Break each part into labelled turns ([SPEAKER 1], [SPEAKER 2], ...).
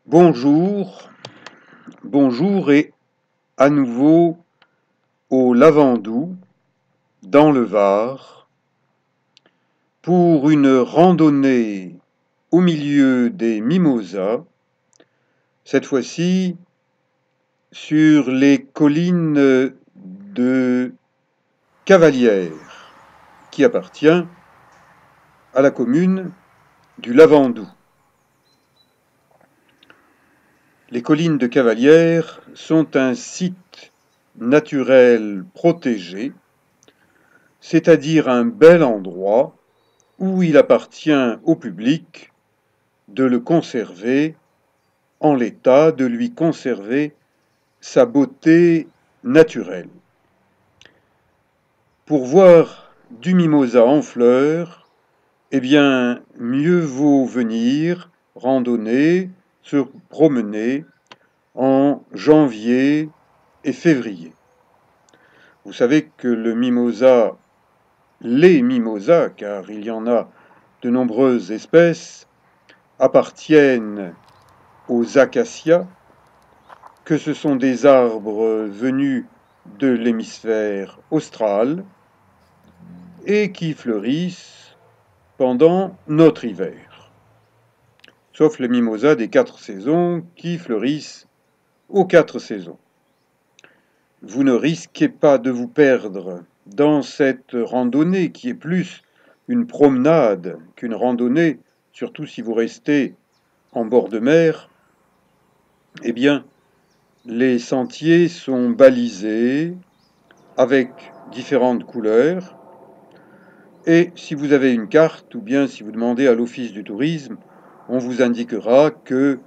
[SPEAKER 1] Bonjour, bonjour et à nouveau au Lavandou, dans le Var, pour une randonnée au milieu des mimosas, cette fois-ci sur les collines de Cavalières, qui appartient à la commune du Lavandou. Les collines de Cavalières sont un site naturel protégé, c'est-à-dire un bel endroit où il appartient au public de le conserver en l'état, de lui conserver sa beauté naturelle. Pour voir du mimosa en fleurs, eh bien, mieux vaut venir randonner, se promener en janvier et février. Vous savez que les mimosas, car il y en a de nombreuses espèces, appartiennent aux acacias, que ce sont des arbres venus de l'hémisphère austral et qui fleurissent pendant notre hiver, sauf les mimosas des 4 saisons qui fleurissent aux 4 saisons. Vous ne risquez pas de vous perdre dans cette randonnée qui est plus une promenade qu'une randonnée, surtout si vous restez en bord de mer. Eh bien, les sentiers sont balisés avec différentes couleurs. Et si vous avez une carte, ou bien si vous demandez à l'office du tourisme, on vous indiquera que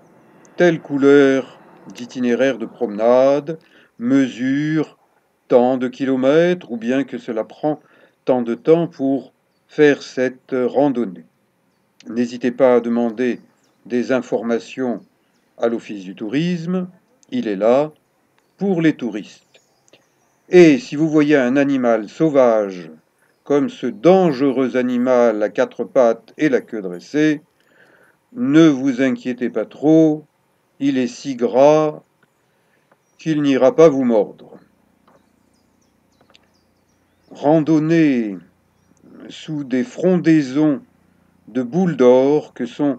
[SPEAKER 1] telle couleur d'itinéraire de promenade mesure tant de kilomètres, ou bien que cela prend tant de temps pour faire cette randonnée. N'hésitez pas à demander des informations à l'office du tourisme, il est là pour les touristes. Et si vous voyez un animal sauvage, comme ce dangereux animal à 4 pattes et la queue dressée, ne vous inquiétez pas trop, il est si gras qu'il n'ira pas vous mordre. Randonnée sous des frondaisons de boules d'or que sont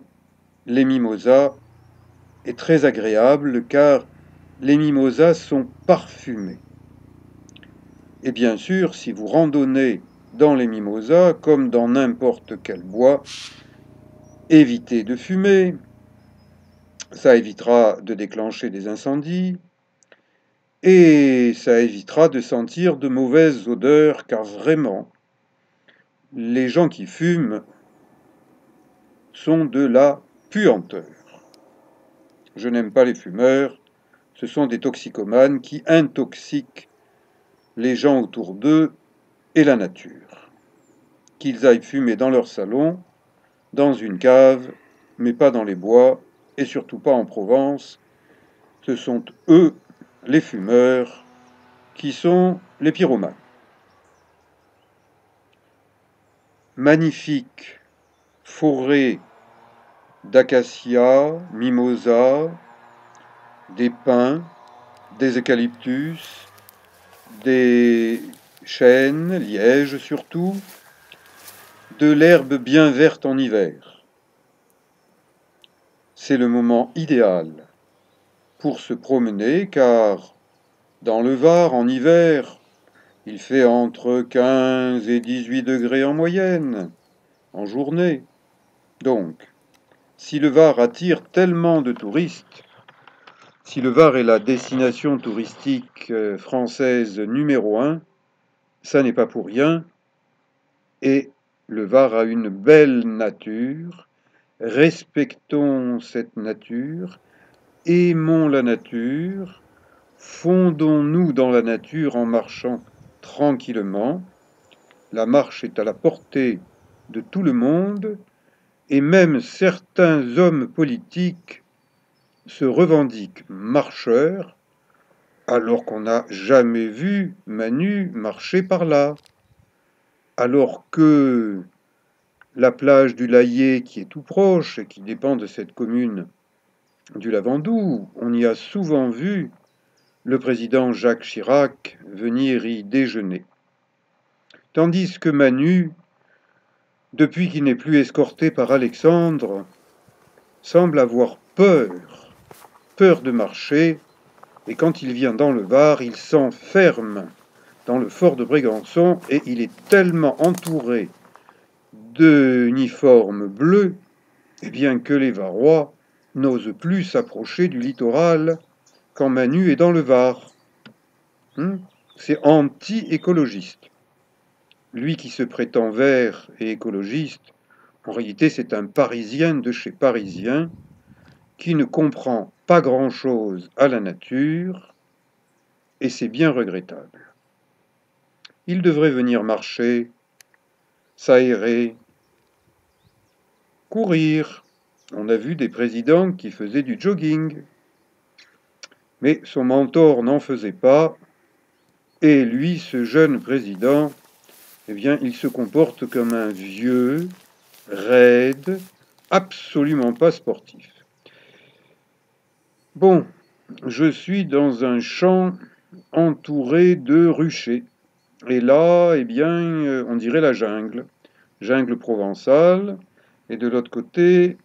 [SPEAKER 1] les mimosas est très agréable car les mimosas sont parfumés. Et bien sûr, si vous randonnez dans les mimosas, comme dans n'importe quel bois, évitez de fumer, ça évitera de déclencher des incendies, et ça évitera de sentir de mauvaises odeurs, car vraiment, les gens qui fument sont de la puanteur. Je n'aime pas les fumeurs, ce sont des toxicomanes qui intoxiquent les gens autour d'eux et la nature. Qu'ils aillent fumer dans leur salon, dans une cave, mais pas dans les bois, et surtout pas en Provence. Ce sont eux, les fumeurs, qui sont les pyromanes. Magnifique forêt d'acacias, mimosas, des pins, des eucalyptus, des chênes, lièges surtout, de l'herbe bien verte en hiver. C'est le moment idéal pour se promener car dans le Var, en hiver, il fait entre 15 et 18 degrés en moyenne, en journée. Donc, si le Var attire tellement de touristes, si le Var est la destination touristique française numéro 1, ça n'est pas pour rien. Et le Var a une belle nature. Respectons cette nature, aimons la nature, fondons-nous dans la nature en marchant tranquillement. La marche est à la portée de tout le monde, et même certains hommes politiques se revendiquent marcheurs, alors qu'on n'a jamais vu Manu marcher par là. Alors que la plage du Layet, qui est tout proche et qui dépend de cette commune, du Lavandou, on y a souvent vu le président Jacques Chirac venir y déjeuner. Tandis que Manu, depuis qu'il n'est plus escorté par Alexandre, semble avoir peur de marcher, et quand il vient dans le Var, il s'enferme dans le fort de Brégançon, et il est tellement entouré d'uniformes bleus, et bien que les Varois n'osent plus s'approcher du littoral quand Manu est dans le Var. C'est anti-écologiste. Lui qui se prétend vert et écologiste, en réalité c'est un Parisien de chez Parisien qui ne comprend pas grand-chose à la nature, et c'est bien regrettable. Il devrait venir marcher, s'aérer, courir. On a vu des présidents qui faisaient du jogging, mais son mentor n'en faisait pas, et lui, ce jeune président, eh bien, il se comporte comme un vieux, raide, absolument pas sportif. Bon, je suis dans un champ entouré de ruchers. Et là, eh bien, on dirait la jungle provençale, et de l'autre côté,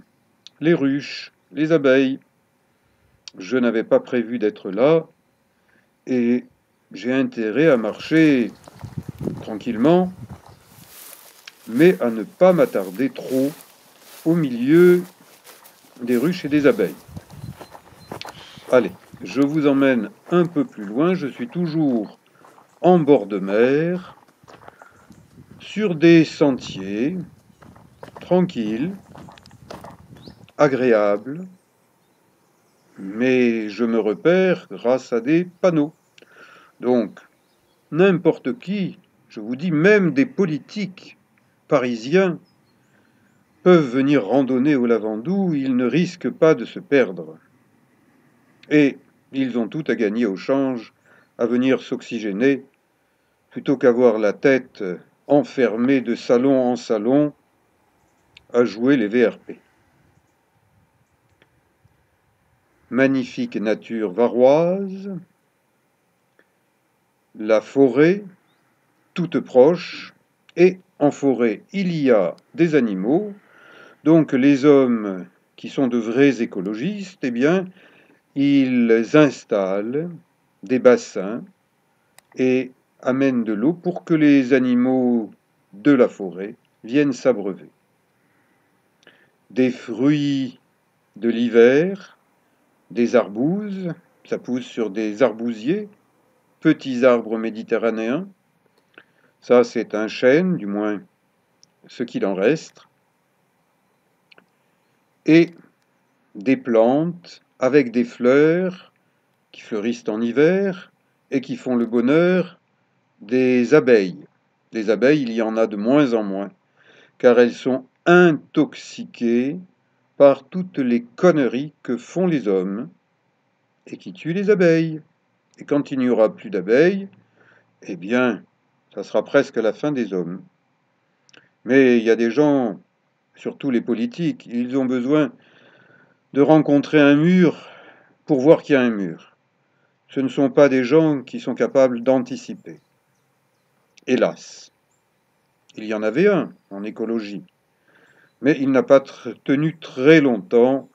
[SPEAKER 1] les ruches, les abeilles. Je n'avais pas prévu d'être là, et j'ai intérêt à marcher tranquillement, mais à ne pas m'attarder trop au milieu des ruches et des abeilles. Allez, je vous emmène un peu plus loin, je suis toujours en bord de mer, sur des sentiers, tranquilles, agréables, mais je me repère grâce à des panneaux. Donc, n'importe qui, je vous dis, même des politiques parisiens, peuvent venir randonner au Lavandou, ils ne risquent pas de se perdre. Et ils ont tout à gagner au change, à venir s'oxygéner, plutôt qu'avoir la tête enfermée de salon en salon, à jouer les VRP. Magnifique nature varoise, la forêt, toute proche, et en forêt, il y a des animaux, donc les hommes qui sont de vrais écologistes, eh bien, ils installent des bassins et amènent de l'eau pour que les animaux de la forêt viennent s'abreuver. Des fruits de l'hiver, des arbouses, ça pousse sur des arbousiers, petits arbres méditerranéens. Ça, c'est un chêne, du moins ce qu'il en reste. Et des plantes avec des fleurs qui fleurissent en hiver et qui font le bonheur des abeilles. Les abeilles, il y en a de moins en moins, car elles sont intoxiquées par toutes les conneries que font les hommes et qui tuent les abeilles. Et quand il n'y aura plus d'abeilles, eh bien, ça sera presque la fin des hommes. Mais il y a des gens, surtout les politiques, ils ont besoin de rencontrer un mur pour voir qu'il y a un mur. Ce ne sont pas des gens qui sont capables d'anticiper. Hélas. Il y en avait un en écologie, mais il n'a pas tenu très longtemps.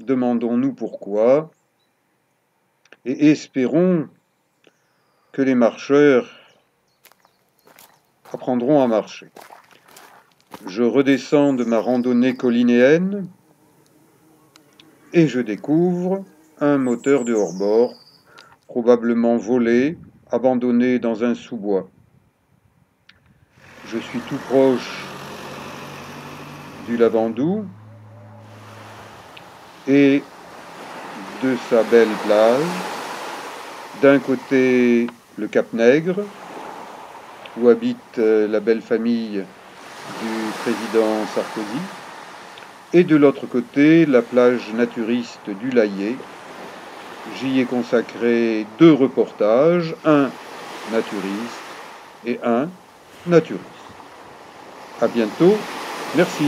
[SPEAKER 1] Demandons-nous pourquoi, et espérons que les marcheurs apprendront à marcher. Je redescends de ma randonnée collinéenne et je découvre un moteur de hors-bord, probablement volé, abandonné dans un sous-bois. Je suis tout proche du Lavandou et de sa belle plage. D'un côté, le Cap Nègre, où habite la belle famille du président Sarkozy, et de l'autre côté, la plage naturiste du Layet. J'y ai consacré 2 reportages, un naturiste et un naturiste. À bientôt, merci.